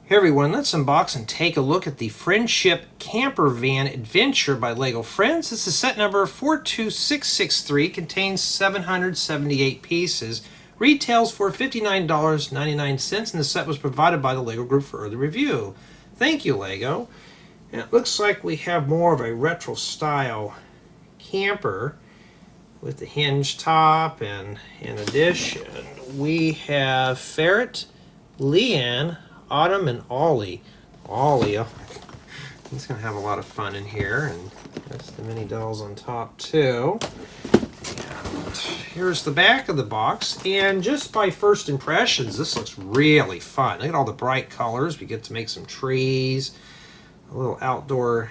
Hey everyone, let's unbox and take a look at the Friendship Camper Van Adventure by LEGO Friends. This is set number 42663, contains 778 pieces, retails for $59.99, and the set was provided by the LEGO Group for early review. Thank you, LEGO. And it looks like we have more of a retro style camper with the hinge top, and in addition we have Ferret, Liann, Autumn, and Olly. Olly, he's going to have a lot of fun in here, and there's the mini dolls on top too. And here's the back of the box, and just by first impressions, this looks really fun. Look at all the bright colors. We get to make some trees, a little outdoor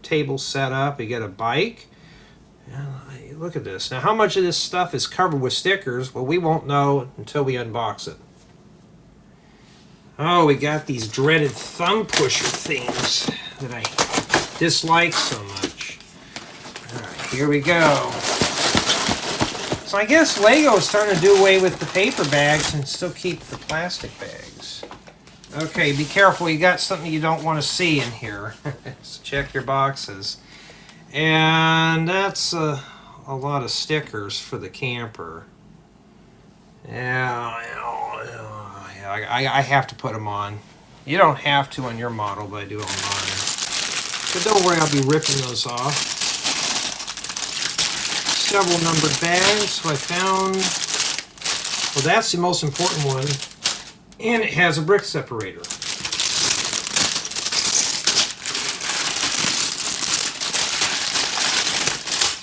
table set up. We get a bike. And look at this. Now, how much of this stuff is covered with stickers? Well, we won't know until we unbox it. Oh, we got these dreaded thumb pusher things that I dislike so much. Alright, here we go. So I guess LEGO is starting to do away with the paper bags and still keep the plastic bags. Okay, be careful. You got something you don't want to see in here. So check your boxes. And that's a lot of stickers for the camper. I have to put them on. You don't have to on your model, but I do on mine. But don't worry, I'll be ripping those off. Several numbered bags. So I found, well, that's the most important one. And it has a brick separator.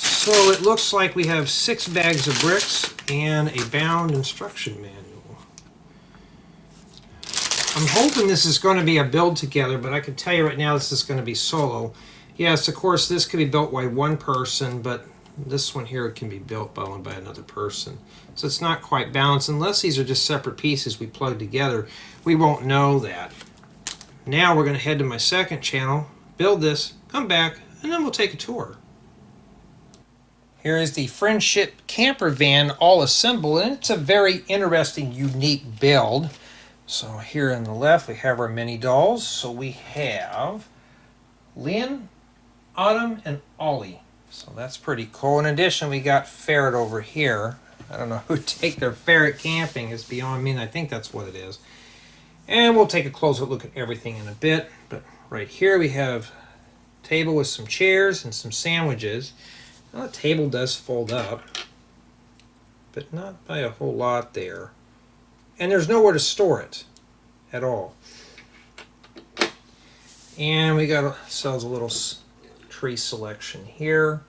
So it looks like we have 6 bags of bricks and a bound instruction manual. I'm hoping this is going to be a build together, but I can tell you right now this is going to be solo. Yes, of course, this can be built by one person, but this one here can be built by another person. So it's not quite balanced. Unless these are just separate pieces we plug together, we won't know that. Now we're going to head to my second channel, build this, come back, and then we'll take a tour. Here is the Friendship Camper Van all assembled, and it's a very interesting, unique build. So here on the left we have our mini dolls. So we have Liann, Autumn, and Olly. So that's pretty cool. In addition, we got Ferret over here. I don't know who would take their ferret camping. It's beyond me, and I think that's what it is. And we'll take a closer look at everything in a bit. But right here we have a table with some chairs and some sandwiches. Well, the table does fold up, but not by a whole lot there. And there's nowhere to store it at all. And we got ourselves a little tree selection here.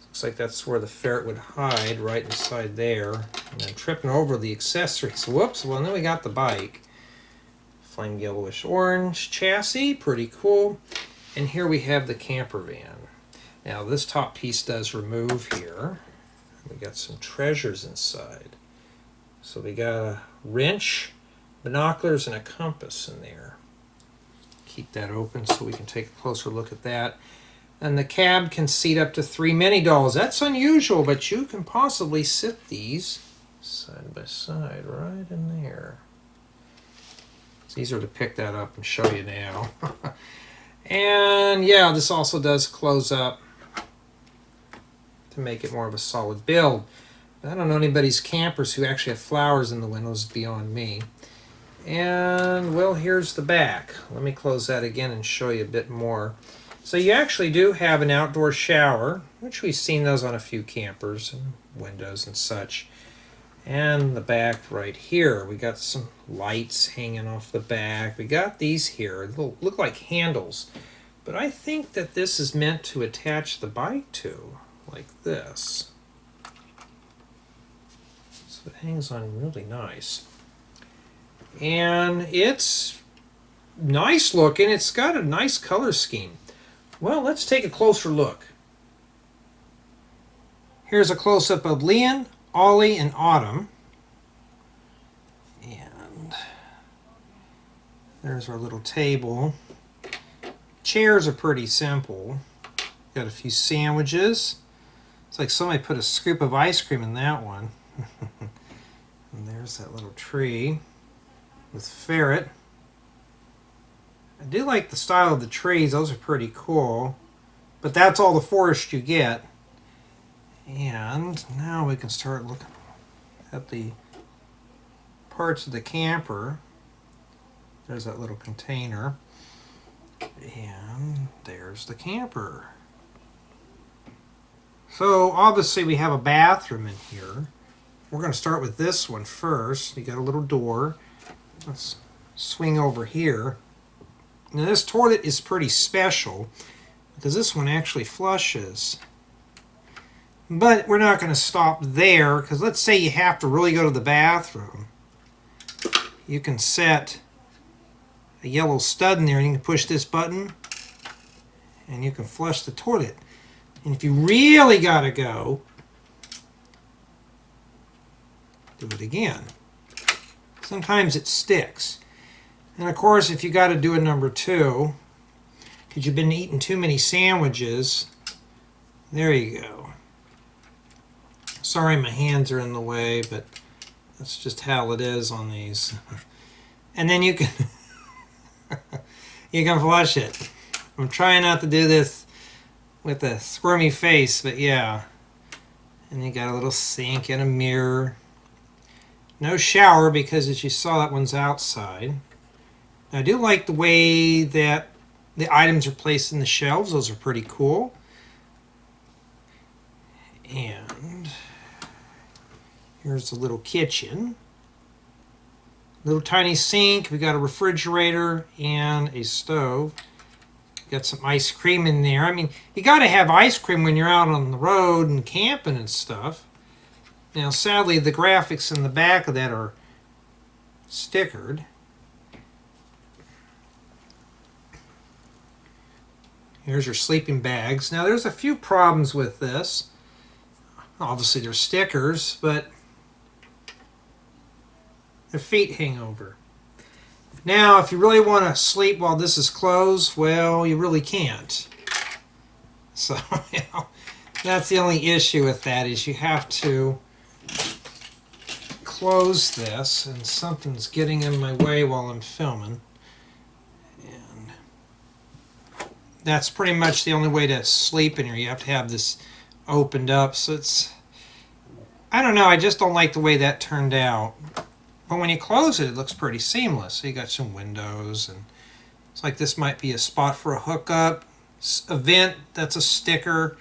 Looks like that's where the ferret would hide, right inside there. And then tripping over the accessories. Whoops, well, then we got the bike. Flame yellowish orange chassis, pretty cool. And here we have the camper van. Now this top piece does remove here. We got some treasures inside. So we got a wrench, binoculars, and a compass in there. Keep that open so we can take a closer look at that. And the cab can seat up to 3 mini dolls. That's unusual, but you can possibly sit these side by side right in there. It's easier to pick that up and show you now. And yeah, this also does close up to make it more of a solid build. I don't know anybody's campers who actually have flowers in the windows beyond me. And well, here's the back. Let me close that again and show you a bit more. So you actually do have an outdoor shower, which we've seen those on a few campers and windows and such. And the back right here, we got some lights hanging off the back. We got these here, they look like handles, but I think that this is meant to attach the bike to, like this. So it hangs on really nice. And it's nice looking. It's got a nice color scheme. Well, let's take a closer look. Here's a close-up of Liann, Olly, and Autumn. And there's our little table. Chairs are pretty simple. Got a few sandwiches. It's like somebody put a scoop of ice cream in that one. And there's that little tree with Ferret. I do like the style of the trees. Those are pretty cool. But that's all the forest you get. And now we can start looking at the parts of the camper. There's that little container. And there's the camper. So obviously we have a bathroom in here. We're going to start with this one first. You got a little door. Let's swing over here. Now this toilet is pretty special because this one actually flushes. But we're not going to stop there, because let's say you have to really go to the bathroom. You can set a yellow stud in there and you can push this button and you can flush the toilet. And if you really got to go, do it again. Sometimes it sticks. And of course, if you got to do a number 2, because you've been eating too many sandwiches, there you go. Sorry my hands are in the way, but that's just how it is on these. And then you can you can flush it. I'm trying not to do this with a squirmy face, but yeah. And you got a little sink and a mirror. No shower because, as you saw, that one's outside. Now, I do like the way that the items are placed in the shelves. Those are pretty cool. And here's the little kitchen. Little tiny sink. We got a refrigerator and a stove. Got some ice cream in there. I mean, you got to have ice cream when you're out on the road and camping and stuff. Now, sadly, the graphics in the back of that are stickered. Here's your sleeping bags. Now, there's a few problems with this. Obviously, they're stickers, but their feet hang over. Now, if you really want to sleep while this is closed, well, you really can't. So, you know, that's the only issue with that, is you have to close this, and something's getting in my way while I'm filming. And that's pretty much the only way to sleep in here. You have to have this opened up, so it's, I don't know, I just don't like the way that turned out. But when you close it, it looks pretty seamless. So you got some windows, and it's like this might be a spot for a hookup. A vent, that's a sticker.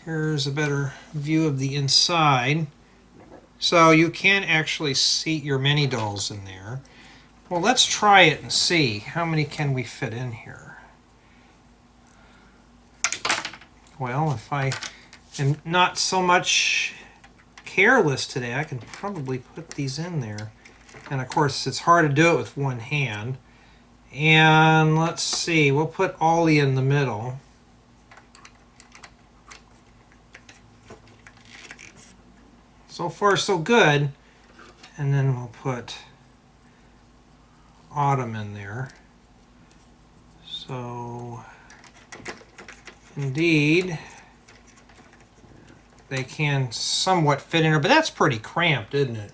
Here's a better view of the inside. So you can actually seat your mini dolls in there. Well, let's try it and see. How many can we fit in here? Well, if I am not so much careless today, I can probably put these in there. And of course, it's hard to do it with one hand. And let's see, we'll put Olly in the middle. So far, so good. And then we'll put Autumn in there. So, indeed, they can somewhat fit in there, but that's pretty cramped, isn't it?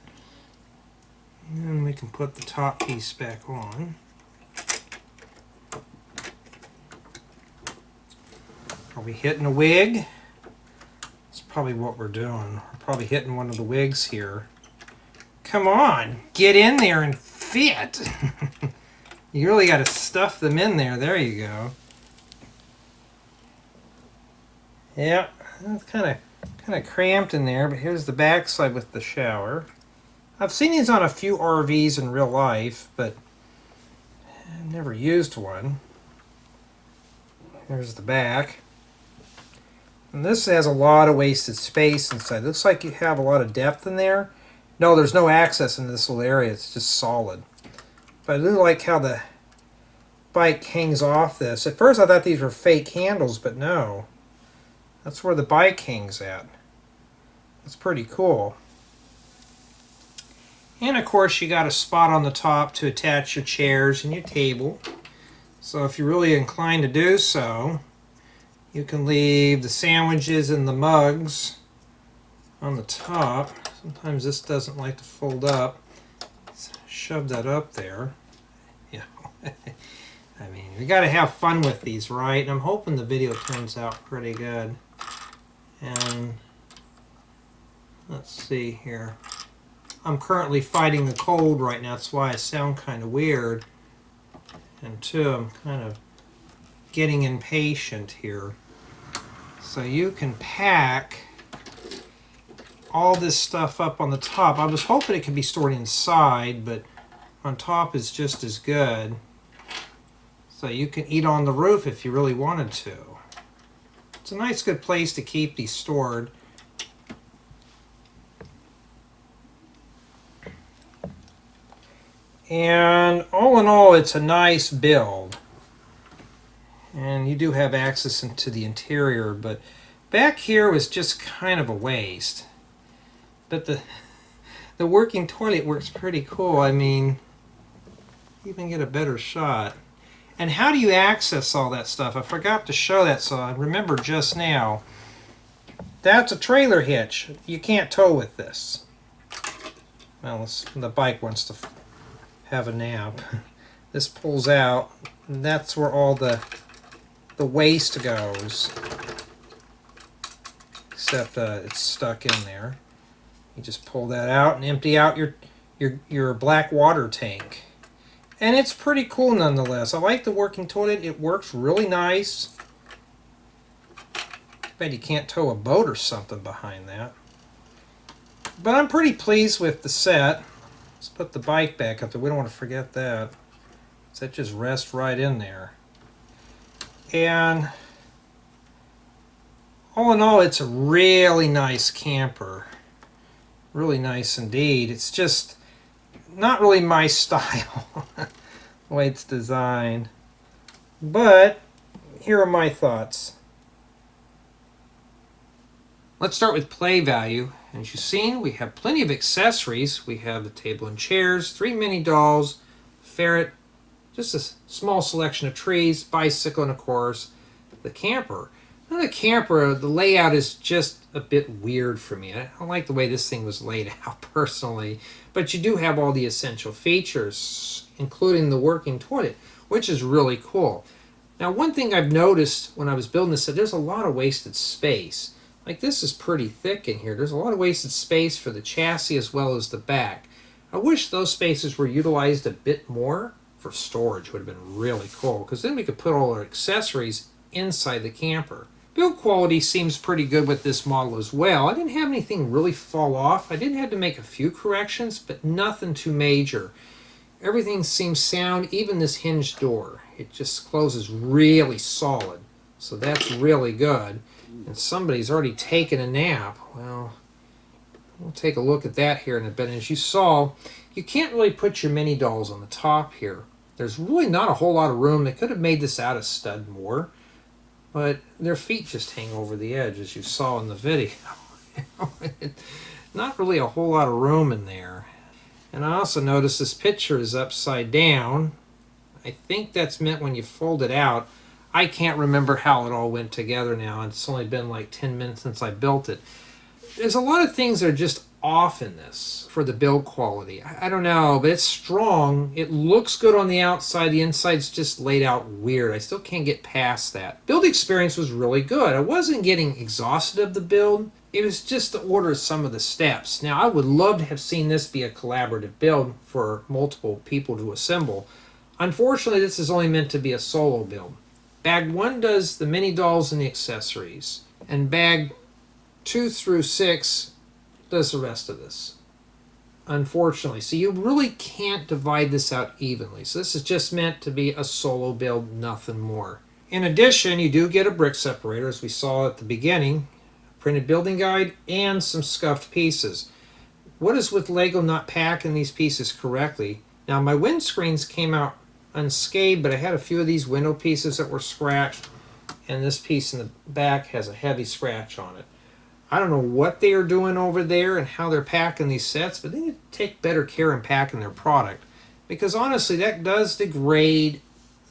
And then we can put the top piece back on. Are we hitting a wig? That's probably what we're doing. We're probably hitting one of the wigs here. Come on, get in there and fit. You really got to stuff them in there. There you go. Yeah, that's kind of cramped in there, but here's the back side with the shower. I've seen these on a few RVs in real life, but I've never used one. Here's the back. And this has a lot of wasted space inside. Looks like you have a lot of depth in there. No, there's no access in this little area. It's just solid. But I do like how the bike hangs off this. At first I thought these were fake handles, but no. That's where the bike hangs at. That's pretty cool. And of course you got a spot on the top to attach your chairs and your table. So if you're really inclined to do so, you can leave the sandwiches and the mugs on the top. Sometimes this doesn't like to fold up. Let's shove that up there. Yeah. I mean, We got to have fun with these, right? And I'm hoping the video turns out pretty good. And let's see here. I'm currently fighting the cold right now. That's why I sound kind of weird. And two, I'm kind of getting impatient here. So you can pack all this stuff up on the top. I was hoping it could be stored inside, but on top is just as good. So you can eat on the roof if you really wanted to. It's a nice, good place to keep these stored. And all in all, it's a nice build. And you do have access into the interior, but back here was just kind of a waste. But the working toilet works pretty cool. I mean, you even get a better shot. And how do you access all that stuff? I forgot to show that, so I remember just now. That's a trailer hitch. You can't tow with this. Well, the bike wants to have a nap. This pulls out, and that's where all the waste goes. Except it's stuck in there. You just pull that out and empty out your black water tank. And it's pretty cool nonetheless. I like the working toilet. It works really nice. Bet you can't tow a boat or something behind that. But I'm pretty pleased with the set. Let's put the bike back up there. We don't want to forget that. So that just rests right in there. And all in all, it's a really nice camper. Really nice indeed. It's just not really my style, the way it's designed. But here are my thoughts. Let's start with play value. As you've seen, we have plenty of accessories. We have the table and chairs, 3 mini dolls, Ferret, just a small selection of trees, bicycle, and of course, the camper. Now the camper, the layout is just a bit weird for me. I don't like the way this thing was laid out personally, but you do have all the essential features, including the working toilet, which is really cool. Now one thing I've noticed when I was building this, there's a lot of wasted space. Like this is pretty thick in here. There's a lot of wasted space for the chassis as well as the back. I wish those spaces were utilized a bit more for storage. Would have been really cool, because then we could put all our accessories inside the camper. Build quality seems pretty good with this model as well. I didn't have anything really fall off. I did have to make a few corrections, but nothing too major. Everything seems sound, even this hinged door. It just closes really solid, so that's really good. And somebody's already taken a nap. Well, we'll take a look at that here in a bit. And as you saw, you can't really put your mini dolls on the top here. There's really not a whole lot of room. They could have made this out of stud more, but their feet just hang over the edge, as you saw in the video. Not really a whole lot of room in there. And I also noticed this picture is upside down. I think that's meant when you fold it out. I can't remember how it all went together now. It's only been like 10 minutes since I built it. There's a lot of things that are just off in this for the build quality. I don't know, but it's strong. It looks good on the outside. The inside's just laid out weird. I still can't get past that. Build experience was really good. I wasn't getting exhausted of the build. It was just the order of some of the steps. Now, I would love to have seen this be a collaborative build for multiple people to assemble. Unfortunately, this is only meant to be a solo build. Bag 1 does the mini dolls and the accessories, and bag 2 through 6 does the rest of this, unfortunately. So you really can't divide this out evenly. So this is just meant to be a solo build, nothing more. In addition, you do get a brick separator, as we saw at the beginning, a printed building guide, and some scuffed pieces. What is with Lego not packing these pieces correctly? Now, my windscreens came out unscathed, but I had a few of these window pieces that were scratched, and this piece in the back has a heavy scratch on it. I don't know what they are doing over there and how they're packing these sets, but they need to take better care in packing their product, because honestly that does degrade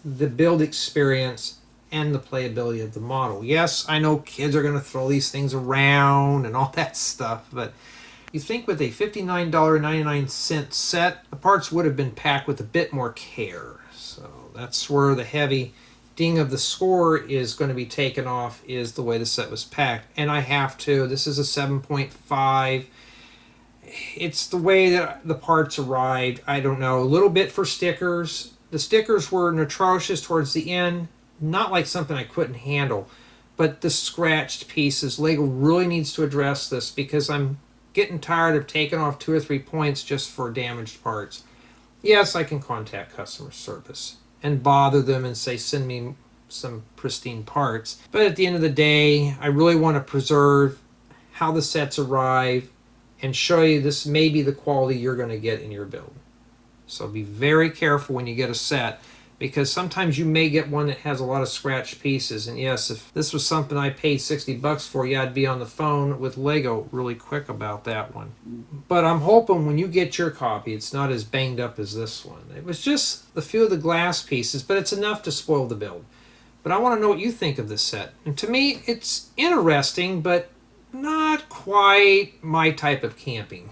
the build experience and the playability of the model. Yes, I know kids are going to throw these things around and all that stuff, but you think with a $59.99 set, the parts would have been packed with a bit more care. So that's where the heavy ding of the score is going to be taken off, is the way the set was packed. And I have to. This is a 7.5. It's the way that the parts arrived. I don't know. A little bit for stickers. The stickers were atrocious towards the end. Not like something I couldn't handle. But the scratched pieces, Lego really needs to address this, because I'm getting tired of taking off 2 or 3 points just for damaged parts. Yes, I can contact customer service and bother them and say, send me some pristine parts. But at the end of the day, I really want to preserve how the sets arrive and show you this may be the quality you're going to get in your build. So be very careful when you get a set, because sometimes you may get one that has a lot of scratched pieces. And yes, if this was something I paid 60 bucks for, yeah, I'd be on the phone with Lego really quick about that one. But I'm hoping when you get your copy, it's not as banged up as this one. It was just a few of the glass pieces, but it's enough to spoil the build. But I want to know what you think of this set. And to me, it's interesting, but not quite my type of camping.